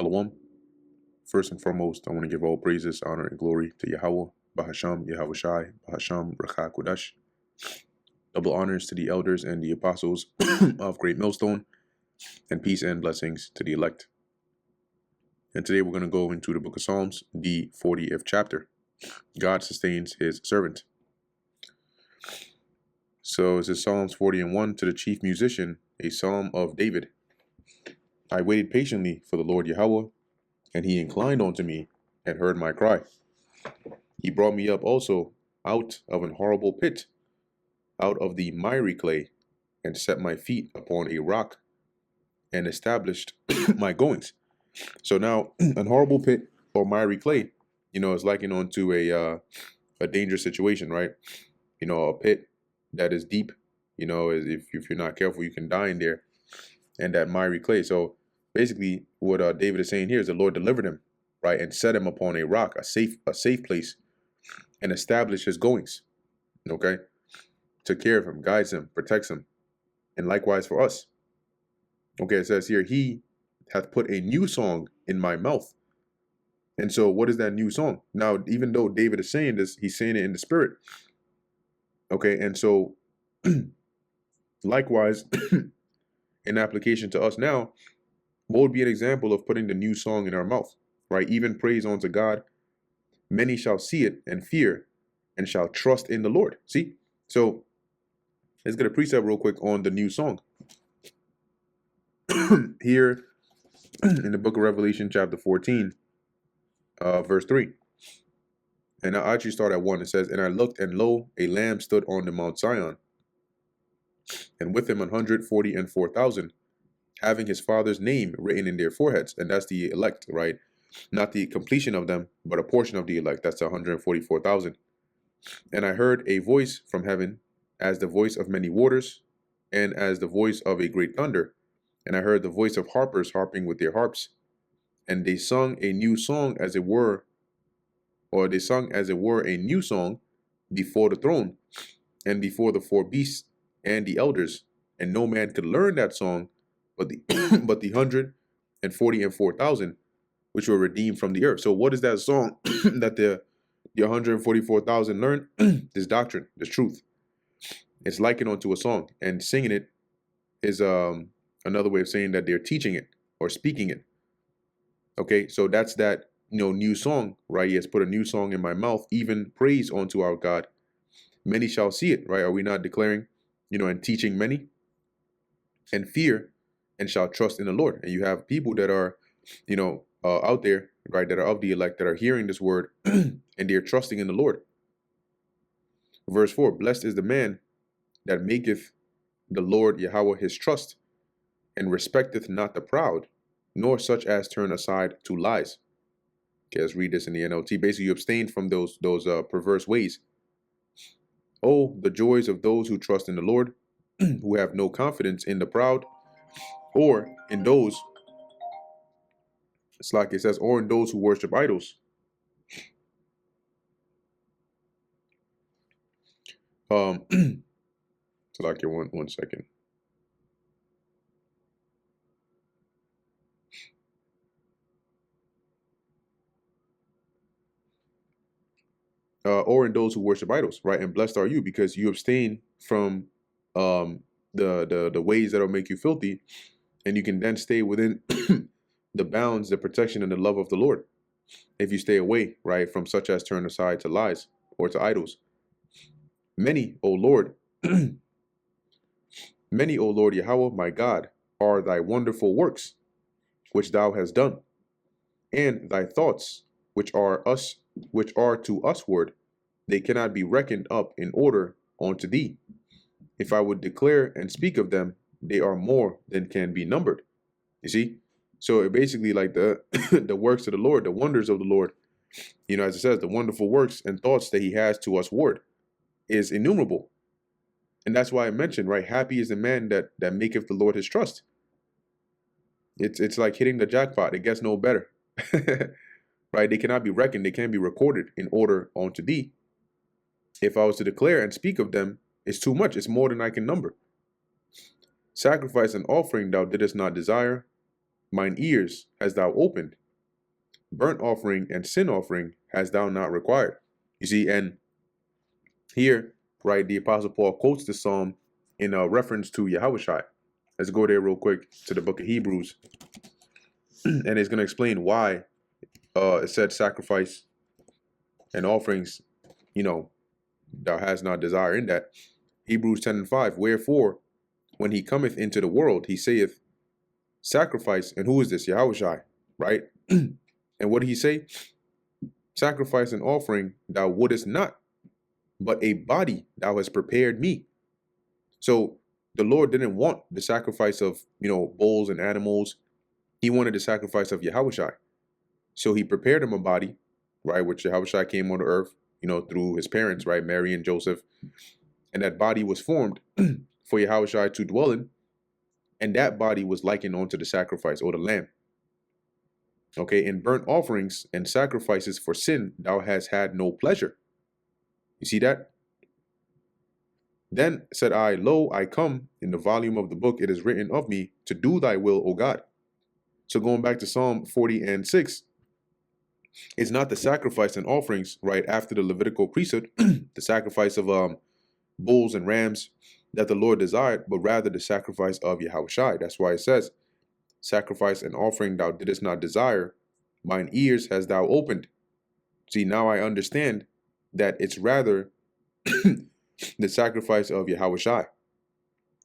Shalom. First and foremost, I want to give all praises, honor, and glory to Yahweh, Bahasham, Yahweh Shai, Bahasham, Rakha Kodash. Double honors to the elders and the apostles of Great Millstone, and peace and blessings to the elect. And today we're going to go into the book of Psalms, the 40th chapter. God sustains his servant. So this is Psalms 40:1 to the chief musician, a psalm of David. I waited patiently for the Lord Yahweh, and he inclined unto me and heard my cry. He brought me up also out of an horrible pit, out of the miry clay, and set my feet upon a rock, and established my goings. So now, an horrible pit or miry clay, is likened onto a dangerous situation, right? A pit that is deep, if you're not careful, you can die in there, and that miry clay. So basically, what David is saying here is the Lord delivered him, right, and set him upon a rock, a safe place, and established his goings. Okay, took care of him, guides him, protects him, and likewise for us. Okay, it says here, he hath put a new song in my mouth. And so, what is that new song? Now, even though David is saying this, he's saying it in the spirit. Okay, and so, likewise, in application to us now, what would be an example of putting the new song in our mouth, right? Even praise unto God. Many shall see it and fear, and shall trust in the Lord. See? So, let's get a precept real quick on the new song. Here in the book of Revelation, chapter 14, verse 3. And I actually start at 1. It says, And I looked, and lo, a lamb stood on the Mount Zion, and with him 144,000, having his father's name written in their foreheads. And that's the elect, right? Not the completion of them, but a portion of the elect. That's 144,000. And I heard a voice from heaven, as the voice of many waters, and as the voice of a great thunder. And I heard the voice of harpers harping with their harps. And they sung a new song as it were, or they sung as it were a new song before the throne, and before the four beasts and the elders. And no man could learn that song but the but the 144,000 which were redeemed from the earth. So what is that song that the 144,000 learned? This doctrine, this truth. It's likened onto a song, and singing it is another way of saying that they're teaching it or speaking it. Okay, so that's that new song, right? He has put a new song in my mouth, even praise unto our God. Many shall see it, right? Are we not declaring, and teaching many? And fear, and shall trust in the Lord. And you have people that are, out there, right, that are of the elect, that are hearing this word, and they're trusting in the Lord. Verse 4, Blessed is the man that maketh the Lord Yahweh his trust, and respecteth not the proud, nor such as turn aside to lies. Okay, let's read this in the NLT. Basically, you abstain from those perverse ways. Oh, the joys of those who trust in the Lord, who have no confidence in the proud, or in those, it's like it says, or in those who worship idols. So like your one second. Or in those who worship idols, right? And blessed are you, because you abstain from the ways that will make you filthy, and you can then stay within the bounds, the protection, and the love of the Lord. If you stay away, right, from such as turn aside to lies or to idols. Many, O Lord, many, O Lord Yahweh, my God, are thy wonderful works, which thou hast done, and thy thoughts, which are to usward, they cannot be reckoned up in order unto thee. If I would declare and speak of them, they are more than can be numbered. You see? So it basically, like the the works of the Lord, the wonders of the Lord, as it says, the wonderful works and thoughts that he has to us ward is innumerable. And that's why I mentioned, right, happy is the man that maketh the Lord his trust. It's like hitting the jackpot. It gets no better. Right? They cannot be reckoned. They can't be recorded in order unto thee. If I was to declare and speak of them, it's too much. It's more than I can number. Sacrifice and offering thou didst not desire. mine ears hast thou opened. Burnt offering and sin offering hast thou not required. You see, and here, right, the Apostle Paul quotes the psalm in a reference to Yahushua. Let's go there real quick to the book of Hebrews, and it's going to explain why it said sacrifice and offerings, thou hast not desire in that. Hebrews 10:5, wherefore, when he cometh into the world, he saith, sacrifice, and who is this? Yahushua, right? And what did he say? Sacrifice and offering thou wouldest not, but a body thou hast prepared me. So the Lord didn't want the sacrifice of, bulls and animals. He wanted the sacrifice of Yahushua. So he prepared him a body, right, which Yahushua came on the earth, through his parents, right, Mary and Joseph. And that body was formed for Yahushua to dwell in. And that body was likened unto the sacrifice or the lamb. Okay, in burnt offerings and sacrifices for sin, thou hast had no pleasure. You see that? Then said I, lo, I come, in the volume of the book it is written of me, to do thy will, O God. So going back to Psalm 40:6, it's not the sacrifice and offerings, right, after the Levitical priesthood, the sacrifice of bulls and rams that the Lord desired, but rather the sacrifice of Yahushua. That's why it says, sacrifice and offering thou didst not desire, mine ears hast thou opened. See, now I understand that it's rather the sacrifice of Yahushua.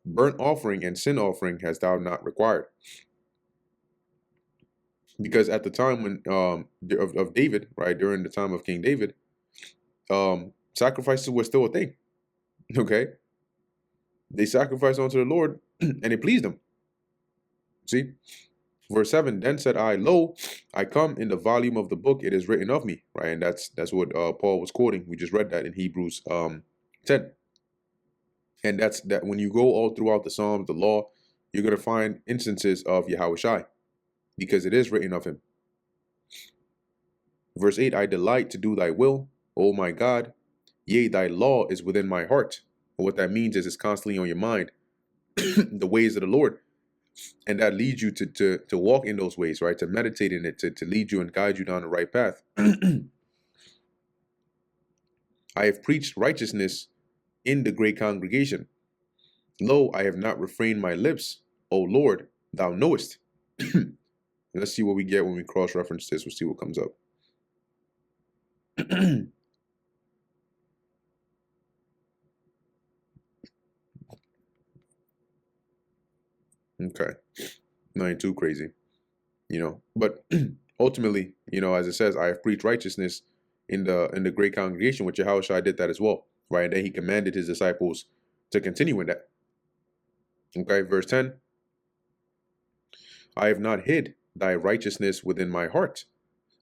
Burnt offering and sin offering hast thou not required. Because at the time when of David, right, during the time of King David, sacrifices were still a thing. Okay, they sacrificed unto the Lord, and it pleased him. See, verse 7. Then said I, lo, I come, in the volume of the book it is written of me. Right, and that's what Paul was quoting. We just read that in Hebrews 10. And that's that. When you go all throughout the Psalms, the law, you're gonna find instances of Yahushua, because it is written of him. Verse 8, I delight to do thy will, O my God. Yea, thy law is within my heart. And what that means is it's constantly on your mind, the ways of the Lord. And that leads you to walk in those ways, right? To meditate in it, to lead you and guide you down the right path. I have preached righteousness in the great congregation. Lo, I have not refrained my lips. O Lord, thou knowest. Let's see what we get when we cross-reference this. We'll see what comes up. Okay. Nothing too crazy, but ultimately, as it says, I have preached righteousness in the great congregation, which Yahushua did that as well, right? And then he commanded his disciples to continue in that. Okay, verse 10. I have not hid thy righteousness within my heart.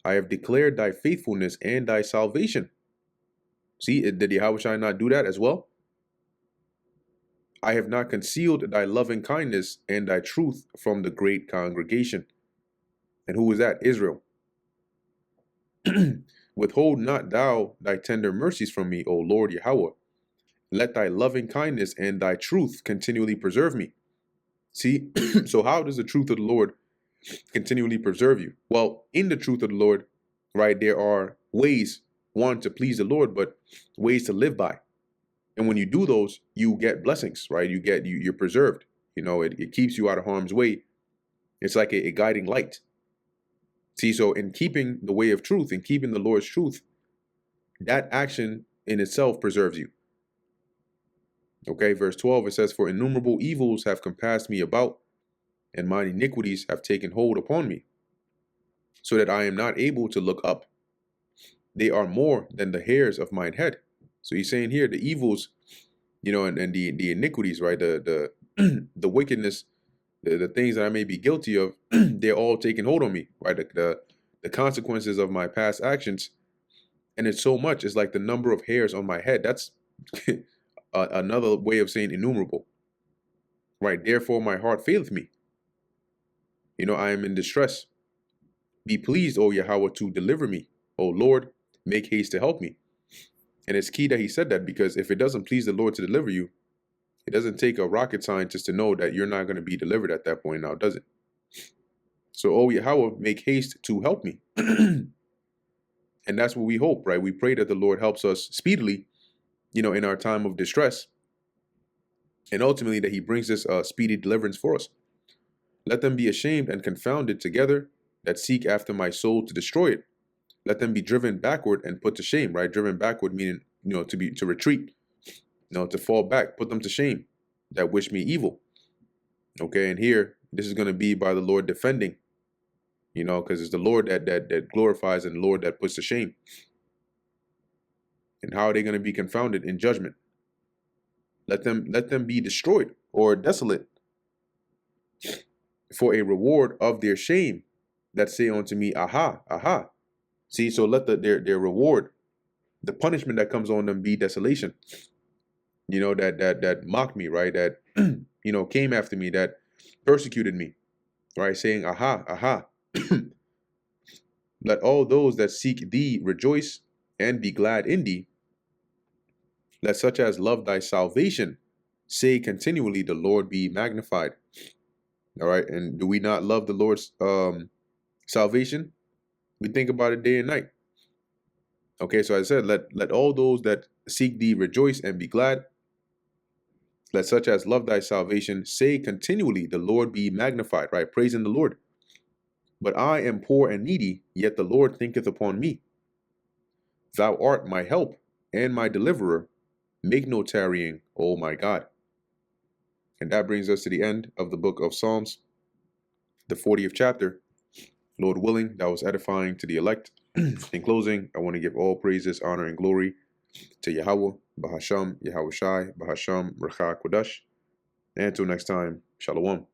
I have declared thy faithfulness and thy salvation. See, did Yahushua not do that as well? I have not concealed thy loving kindness and thy truth from the great congregation. And who was that? Israel. Withhold not thou thy tender mercies from me, O Lord Yahweh. Let thy loving kindness and thy truth continually preserve me. See, so how does the truth of the Lord continually preserve you? Well, in the truth of the Lord, right, there are ways, one, to please the Lord, but ways to live by. And when you do those, you get blessings, right? You're preserved. It keeps you out of harm's way. It's like a guiding light. See, so in keeping the way of truth, in keeping the Lord's truth, that action in itself preserves you. Okay, verse 12, it says, for innumerable evils have compassed me about, and mine iniquities have taken hold upon me, so that I am not able to look up. They are more than the hairs of mine head. So he's saying here, the evils, and the iniquities, right, the the wickedness, the things that I may be guilty of, they're all taking hold on me, right? The consequences of my past actions, and it's so much, it's like the number of hairs on my head. That's another way of saying innumerable, right? Therefore my heart faileth me. I am in distress. Be pleased, O Yahweh, to deliver me. O Lord, make haste to help me. And it's key that he said that, because if it doesn't please the Lord to deliver you, it doesn't take a rocket scientist to know that you're not going to be delivered at that point now, does it? So, oh Yahweh, make haste to help me. And that's what we hope, right? We pray that the Lord helps us speedily, in our time of distress, and ultimately that he brings us speedy deliverance for us. Let them be ashamed and confounded together that seek after my soul to destroy it. Let them be driven backward and put to shame, right? Driven backward meaning, to retreat, to fall back, put them to shame that wish me evil. Okay, and here, this is going to be by the Lord defending, because it's the Lord that glorifies and the Lord that puts to shame. And how are they going to be confounded in judgment? Let them be destroyed or desolate for a reward of their shame that say unto me, aha, aha. See, so let their reward, the punishment that comes on them be desolation. That mocked me, right? That came after me, that persecuted me, right? Saying, aha, aha. Let all those that seek thee rejoice and be glad in thee. Let such as love thy salvation say continually, the Lord be magnified. All right. And do we not love the Lord's salvation? We think about it day and night. Okay, so I said, let all those that seek thee rejoice and be glad. Let such as love thy salvation say continually, the Lord be magnified, right? Praising the Lord. But I am poor and needy, yet the Lord thinketh upon me. Thou art my help and my deliverer. Make no tarrying, O my God. And that brings us to the end of the book of Psalms, the 40th chapter. Lord willing, that was edifying to the elect. In closing, I want to give all praises, honor, and glory to Yahweh, Bahasham, Yahweh Shai, Bahasham, Racha Kodash. And until next time, Shalom.